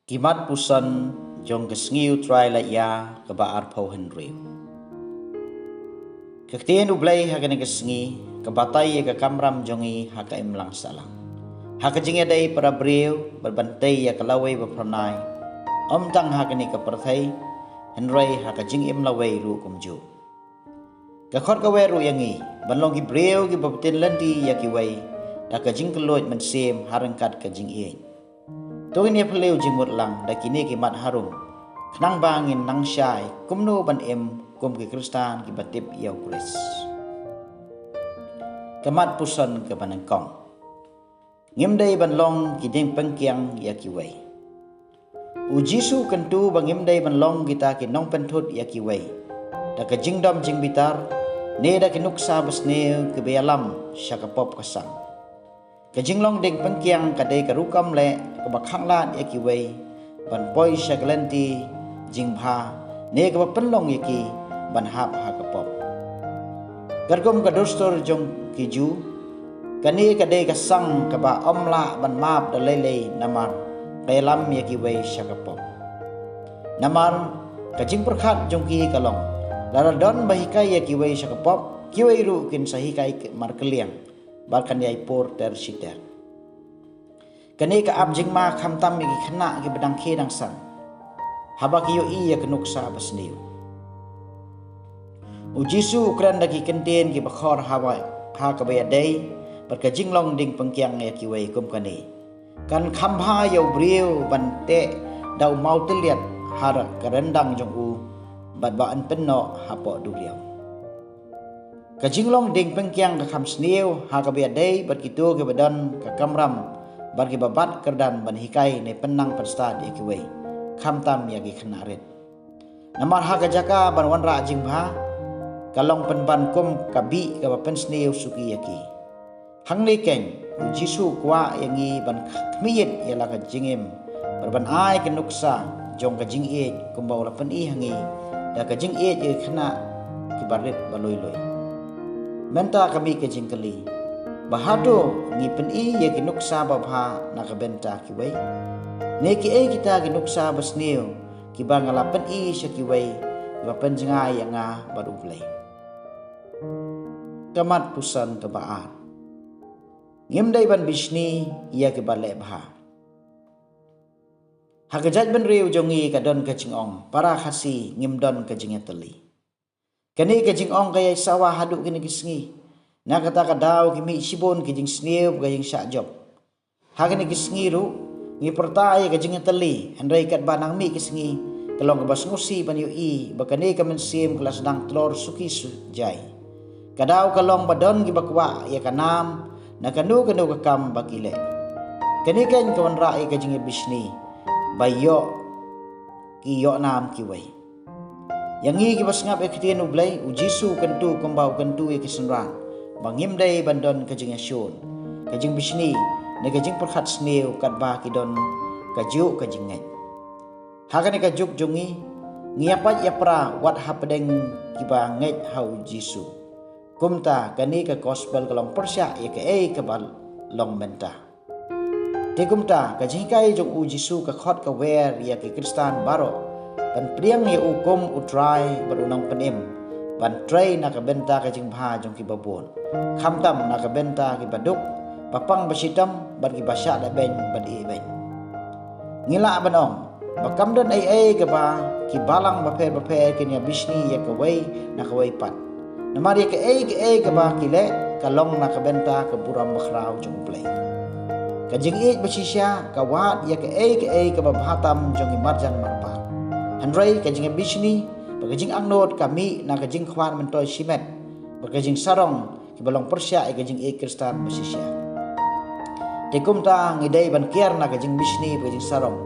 Kimat pusan jong kesngiu try la ya ke baar pau henry. Kektian ublay hakane kesngi ke batai ke kamram jongi haka imlang salang. Haka jinga day para brio berbantai ya kelawai berpranai. Om tang hakane ke perthai henry haka jing imlawai ru kumju. Kakot kawe ru yangi banlong ki brio ki bapatin landi ya kiwai dak jing keloit mensem harangkat ke jing ieng. Tuin ya peleu jingmut lang da kini kimat harum kenang bangin nang syai kumno ban em kum ki kristan ki batip yau kris kemat pusan ke banangkong ngimdai ban long ki ding pengkiang ya kiwai ujisu kentu bangimdai ban long kita ki nong pentut ya kiwai da ka jingdom jing bitar ne da ki nuksa besne ke bealam syakapop kasang kajinglong ding pengkiang kadai karukam le kebakhang lat yakiwei ban poi shaglenti jingpha ne ka penlong yaki ban hap hakapop gargom kadostor jong kiju kani kadai kasang kaba omla ban map da lele namar pelam yakiwei shakapop namar kajing perkhat jong ki kalong lara don bahikai yakiwei shakapop kiwei ru kin sahikai markeliang balkan yai por ter siter kani ka abjing ma khamtam mi khna ki bedang khe dang san habak yo i ya knuk sa basniu ujisu ukran da ki kenten ki bakhor hawa ha ka ba dai barka jinglong ding pengkiang ya ki wei kum kani kan khambha yo brio bante dau mau teliat har karendang jong u bat ba an penno hapo duliau kajinglong ding pengkiang ka kham sniu ha ka bia dei bar kitu ke badan ka kamram bar ki babat kerdan ban hikai ne penang persta di kiwei kham tam ya ki khnarit namar ha ka jaka ban wanra jingba kalong penban kum kabi ka pen sniu suki yaki hangle keng jisu kwa yangi ban khmiyet ya la ka jingem ban ai ke nuksa jong ka jing e kumbau la pen i hangi da ka jing e je khna ki barit baloi loi menta kami ke jingkeli bahado ngi pen i ye ki nuksa babha na ka benta ki wei ne ki e kita ki nuksa basneu ki bangala pen i sya ki wei wa pen jinga ya nga baru play kamat pusan ke baar ngim dai ban bisni ya ki bale bha hakajat ben riu jongi ka don ka jingong para khasi ngim don ka jingeteli kani ka jingong kaya sawa hadu kini kisngi na kata ka daw kimi sibon ki jing sniu ka jing syajop hakani kisngi ru ngi pertai ka jing teli handai kat banang mi kisngi kalong ka basngusi ban yu i bakani ka mensim kelas dang telor suki jai kadaw kalong badon ki bakwa ya kanam na kanu ka kam bakile kani kan kawan rai ka jing bisni bayo ki yo nam ki wei yang i kibas ngap ekitien ublay ujisu kentu kumbau kentu ikisenran bangim day bandon kajing asyon kajing bisni ne kajing perkhat sneu kat ba kidon kaju kajing ngai hakane kajuk jongi ngiapat yapra wat hapdeng kiba ngai hau jisu kumta kani ka gospel kalong persya ya ke e kabal long menta te kumta kajing kai jong ujisu ka khot ka wer ya ke kristan baro ban priang ye ukum utrai berunang penim ban trai na ka benta ka jingpha jong ki babon khamtam na ka benta ki baduk papang basitam ban ki basya da ben ban e ben ngila banong bakam don ai ka ba ki balang ba phe kinya bisni ye ka wei na ka wei pat namari ka ai ka ba ki le kalong na ka benta ka buram bakhrau jong play ka jing e basisya ka wat ye ka ai ka ba bhatam jong ki marjan marpa Andrei kajing bisni bagajing angnot kami na kajing khwan mentoy simet bagajing sarong kibalong persya kajing e kristan basisya tekum ta ngidai ban kiar na kajing bisni bagajing sarong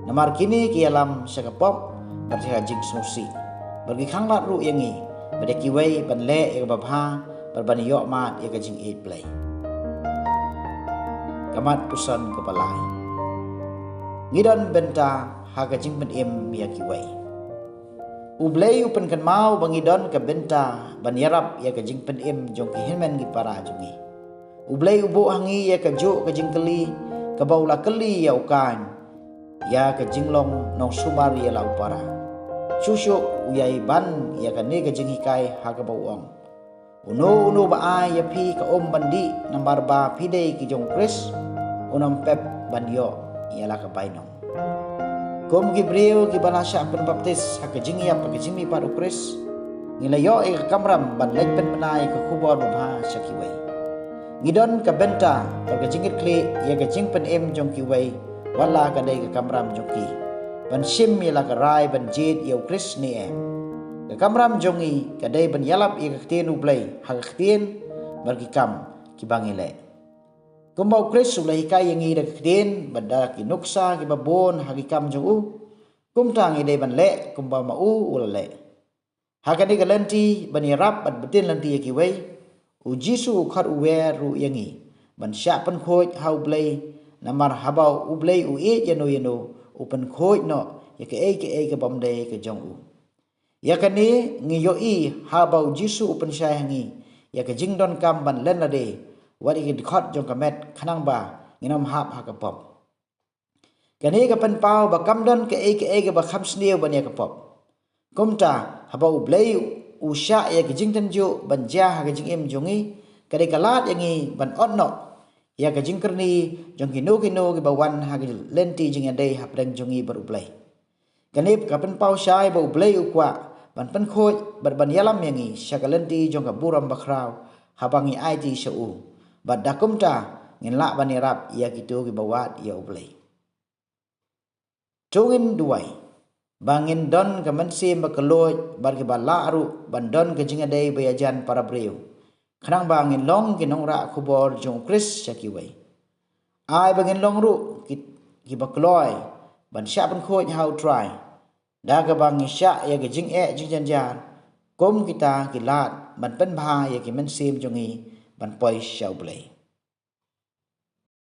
namar kini ki alam syakapop barja kajing snusi bagi khanglat ru yangi badaki wei ban le e babha barban yo mat e kajing e play kamat pusan kepalai ngidon benta haga jing ben em ya ki wei ublei upen kan mau bangidon ka benta ban yarap ya ka jing pen em jong ki helmen gi para jongi ublei ubo hangi ya ka jo ka jing keli ka baula keli ya ukan ya ka jinglong nong sumari ya lau para susuk uyai ban ya ka ne ka jing hikai ha ka bauong uno ba ai ya pi ka bandi nambar ba pi dei ki jong Chris unam pep banyo ya la ka bainong kom Gibril ki balasya pen baptis ha ka jing ya pa ka jimi pa Chris ngilayo e ka kamram ban lek pen benai ka kubor bha sakiwai ngidon ka benta ka jingit kli ya ka jing pen jong kiwai wala ka dei ka kamram jong ki ban sim ya la ka rai ban jit ya Chris ni ka kamram jong i ka dei ban yalap ya ka tien ublai ha ka tien bar ki kam ki bangile kumbau Chris ulai kai yang i da ka tien bada ki nuksa ki babon ha ki kam jong u kumtang i dei ban le kumbau ma u ulale ha ka dei ka lenti ban yarap bat betin lenti ya ki wei u jisu khat uwe ru yang i ban sya pan khoj ha ublai namar habau ublai u e yano u pan khoj no ya ka ke bom dei ka jong u ya ka ni ngi yo i habau jisu u pan sya hangi ya ka jingdon kam ban len la de wadi ki khot jong ka met khanang ba nginam hap ha ka pop kani ka pan pau ba kam don ke ba kham sneu ban ya ka pop kumta habau ublai u sya ya ka jingtan ju ban ja ha ka jing jongi ka de ka lat yang i ban on no ya ka jing kerni jong kino ki bawan ha ki lenti jing ande ha preng jongi bar ublai kanip ka pan pau syai ba ublai u kwa ban pan khoj bar ban yalam yang i sya ka lenti jong ka buram bakrau ha bangi ai ti sha u bad dakumta ngin la ban yarap ya ki tu ki bawat ya ublai tungin duai bangin don ka mansim ba keloj bar ki ba la aru ban don ka jing ande ba yajan para breu khanang bangin long ki nongra khubor jong Chris sakiwai ai bangin long ru ki bakloi ban sya ban khoj how try da ka bang sya ya ka jing jing jan kom kita ki lat ban pen bha ya ki men sim jongi ban poi shau blai